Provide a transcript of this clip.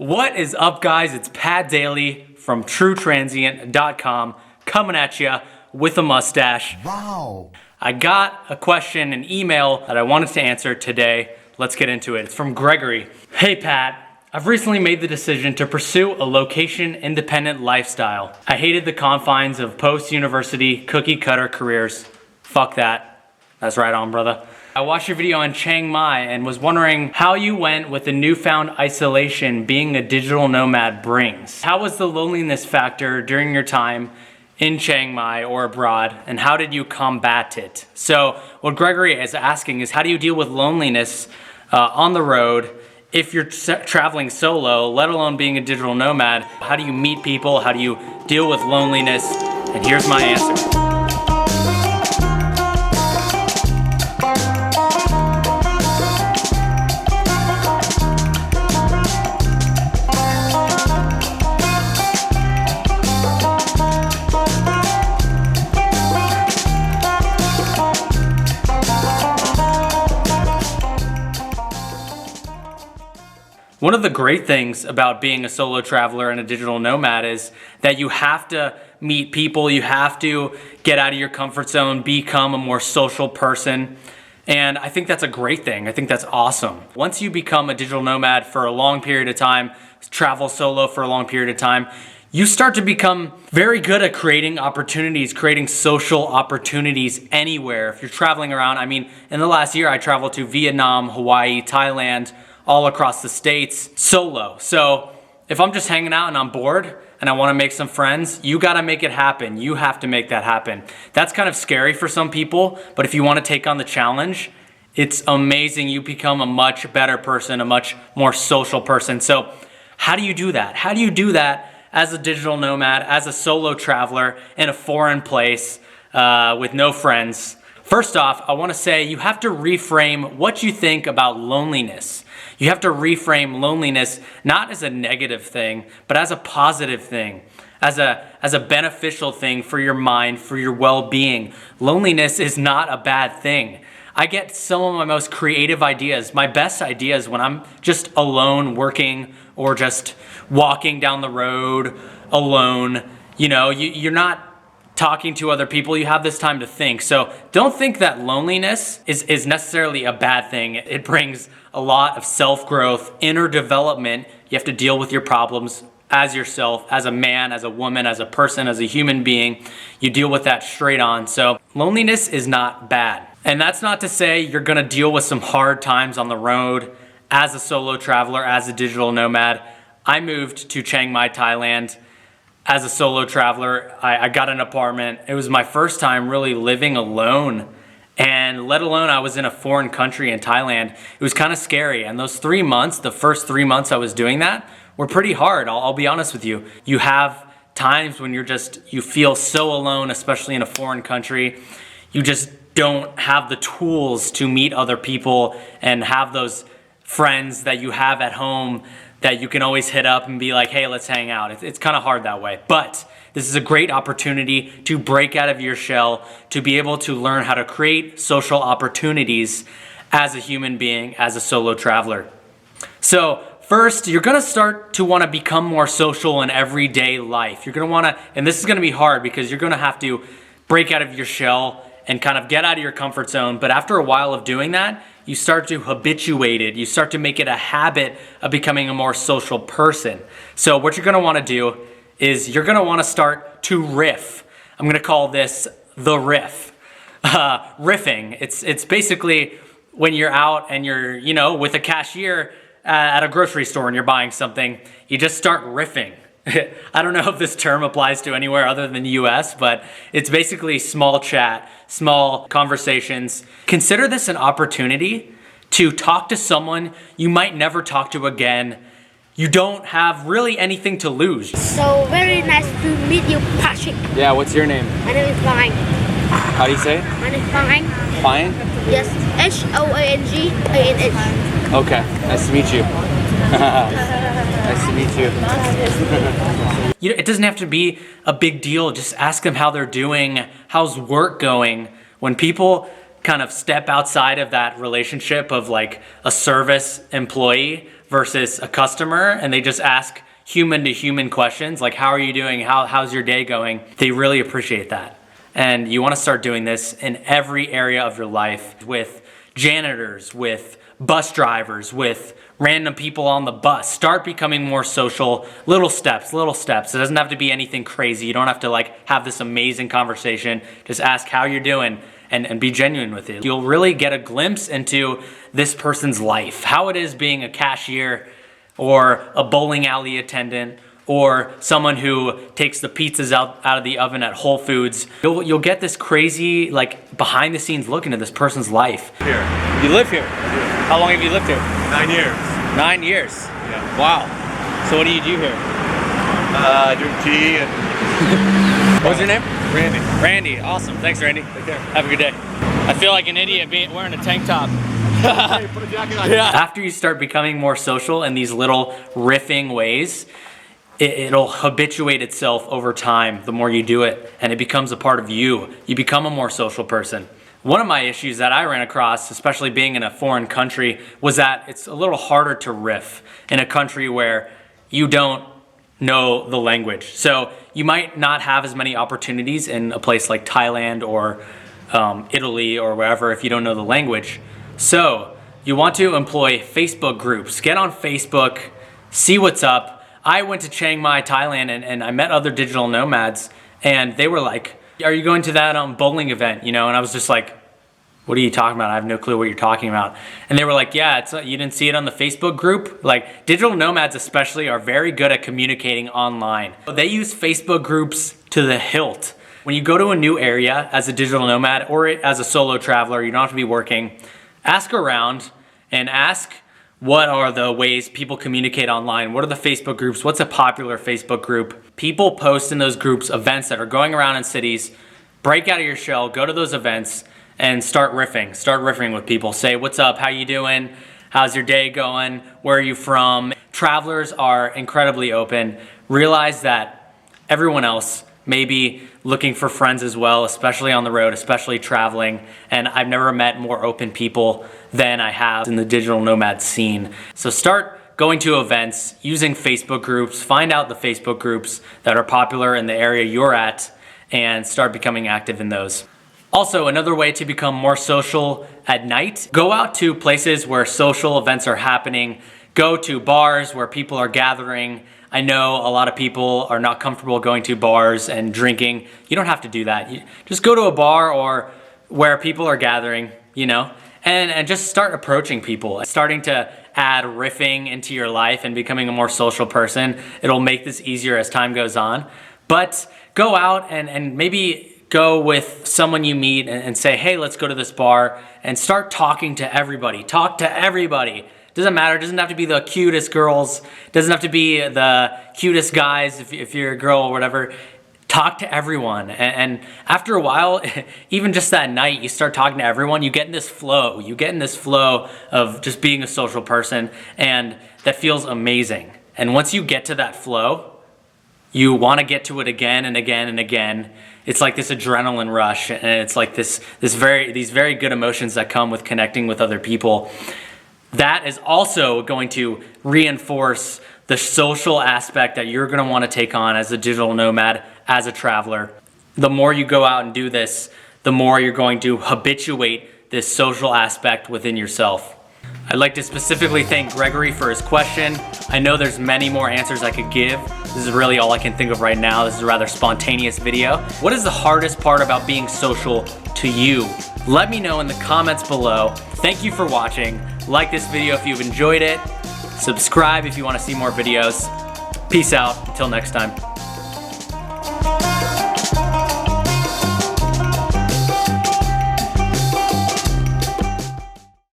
What is up, guys? It's Pat Daly from TrueTransient.com coming at you with a mustache. Wow. I got a question, an email that I wanted to answer today. Let's get into it. It's from Gregory. Hey, Pat. I've recently made the decision to pursue a location-independent lifestyle. I hated the confines of post-university cookie-cutter careers. Fuck that. That's right on, brother. I watched your video on Chiang Mai and was wondering how you went with the newfound isolation being a digital nomad brings. How was the loneliness factor during your time in Chiang Mai or abroad, and how did you combat it? So what Gregory is asking is, how do you deal with loneliness on the road if you're traveling solo, let alone being a digital nomad? How do you meet people? How do you deal with loneliness? And here's my answer. One of the great things about being a solo traveler and a digital nomad is that you have to meet people, you have to get out of your comfort zone, become a more social person. And I think that's a great thing. I think that's awesome. Once you become a digital nomad for a long period of time, travel solo for a long period of time, you start to become very good at creating opportunities, creating social opportunities anywhere. If you're traveling around, I mean, in the last year I traveled to Vietnam, Hawaii, Thailand, all across the States solo. So if I'm just hanging out and I'm bored and I want to make some friends, you got to make it happen. You have to make that happen. That's kind of scary for some people, but if you want to take on the challenge, it's amazing. You become a much better person, a much more social person. So how do you do that? How do you do that as a digital nomad, as a solo traveler in a foreign place with no friends? First off, I want to say you have to reframe what you think about loneliness. You have to reframe loneliness not as a negative thing, but as a positive thing, as a beneficial thing for your mind, for your well-being. Loneliness is not a bad thing. I get some of my most creative ideas, my best ideas, when I'm just alone working or just walking down the road alone. You know, you're not talking to other people, you have this time to think. So don't think that loneliness is necessarily a bad thing. It brings a lot of self-growth, inner development. You have to deal with your problems as yourself, as a man, as a woman, as a person, as a human being. You deal with that straight on. So loneliness is not bad. And that's not to say you're gonna deal with some hard times on the road as a solo traveler, as a digital nomad. I moved to Chiang Mai, Thailand, as a solo traveler. I got an apartment. It was my first time really living alone, and let alone I was in a foreign country in Thailand. It was kind of scary, and those 3 months, the first 3 months I was doing that, were pretty hard. I'll be honest with you. You have times when you feel so alone, especially in a foreign country. You just don't have the tools to meet other people and have those friends that you have at home that you can always hit up and be like, hey, let's hang out. It's kind of hard that way. But this is a great opportunity to break out of your shell, to be able to learn how to create social opportunities as a human being, as a solo traveler. So first, you're gonna start to wanna become more social in everyday life. You're gonna wanna, and this is gonna be hard because you're gonna have to break out of your shell and kind of get out of your comfort zone. But after a while of doing that, you start to habituate it. You start to make it a habit of becoming a more social person. So what you're gonna wanna do is you're gonna wanna start to riff. I'm gonna call this the riff. Riffing, it's basically when you're out and you're with a cashier at a grocery store and you're buying something, you just start riffing. I don't know if this term applies to anywhere other than the US, but it's basically small chat, small conversations. Consider this an opportunity to talk to someone you might never talk to again. You don't have really anything to lose. So very nice to meet you, Patrick. Yeah, what's your name? My name is Fine. How do you say it? My name is Fine. Fine? Yes, Hoanganh. Okay, nice to meet you. Nice to meet you. It doesn't have to be a big deal. Just ask them how they're doing. How's work going? When people kind of step outside of that relationship of like a service employee versus a customer and they just ask human to human questions like, how are you doing? How's your day going? They really appreciate that. And you want to start doing this in every area of your life, with janitors, with bus drivers, with random people on the bus. Start becoming more social. Little steps, little steps. It doesn't have to be anything crazy. You don't have to like have this amazing conversation. Just ask how you're doing and be genuine with it. You'll really get a glimpse into this person's life, how it is being a cashier or a bowling alley attendant or someone who takes the pizzas out of the oven at Whole Foods. You'll get this crazy, like, behind the scenes look into this person's life. Here. You live here? How long have you lived here? 9 years. 9 years? Yeah. Wow. So what do you do here? Drink tea and... What's your name? Randy. Randy. Awesome. Thanks, Randy. Take care. Have a good day. I feel like an idiot wearing a tank top. Hey, put a jacket on. Yeah. After you start becoming more social in these little riffing ways, it'll habituate itself over time the more you do it, and it becomes a part of you. You become a more social person. One of my issues that I ran across, especially being in a foreign country, was that it's a little harder to riff in a country where you don't know the language. So you might not have as many opportunities in a place like Thailand or Italy or wherever if you don't know the language. So you want to employ Facebook groups. Get on Facebook, see what's up. I went to Chiang Mai, Thailand, and I met other digital nomads, and they were like, are you going to that bowling event? You know, and I was just like, what are you talking about? I have no clue what you're talking about. And they were like, yeah, you didn't see it on the Facebook group? Like, digital nomads especially are very good at communicating online. They use Facebook groups to the hilt. When you go to a new area as a digital nomad or as a solo traveler, you don't have to be working, ask around and ask, what are the ways people communicate online? What are the Facebook groups? What's a popular Facebook group? People post in those groups events that are going around in cities. Break out of your shell, go to those events, and start riffing. Start riffing with people. Say, what's up? How you doing? How's your day going? Where are you from? Travelers are incredibly open. Realize that everyone else may be looking for friends as well, especially on the road, especially traveling. And I've never met more open people than I have in the digital nomad scene. So start going to events, using Facebook groups, find out the Facebook groups that are popular in the area you're at, and start becoming active in those. Also, another way to become more social at night, go out to places where social events are happening. Go to bars where people are gathering. I know a lot of people are not comfortable going to bars and drinking. You don't have to do that. You just go to a bar or where people are gathering, you know, and just start approaching people. Starting to add riffing into your life and becoming a more social person. It'll make this easier as time goes on. But go out and maybe go with someone you meet and say, hey, let's go to this bar, and start talking to everybody. Talk to everybody. Doesn't matter, it doesn't have to be the cutest girls, doesn't have to be the cutest guys if you're a girl or whatever. Talk to everyone. And after a while, even just that night, you start talking to everyone, you get in this flow. You get in this flow of just being a social person, and that feels amazing. And once you get to that flow, you want to get to it again and again and again. It's like this adrenaline rush, and it's like these very good emotions that come with connecting with other people. That is also going to reinforce the social aspect that you're going to want to take on as a digital nomad, as a traveler. The more you go out and do this, the more you're going to habituate this social aspect within yourself. I'd like to specifically thank Gregory for his question. I know there's many more answers I could give. This is really all I can think of right now. This is a rather spontaneous video. What is the hardest part about being social to you? Let me know in the comments below. Thank you for watching. Like this video if you've enjoyed it. Subscribe if you want to see more videos. Peace out. Until next time.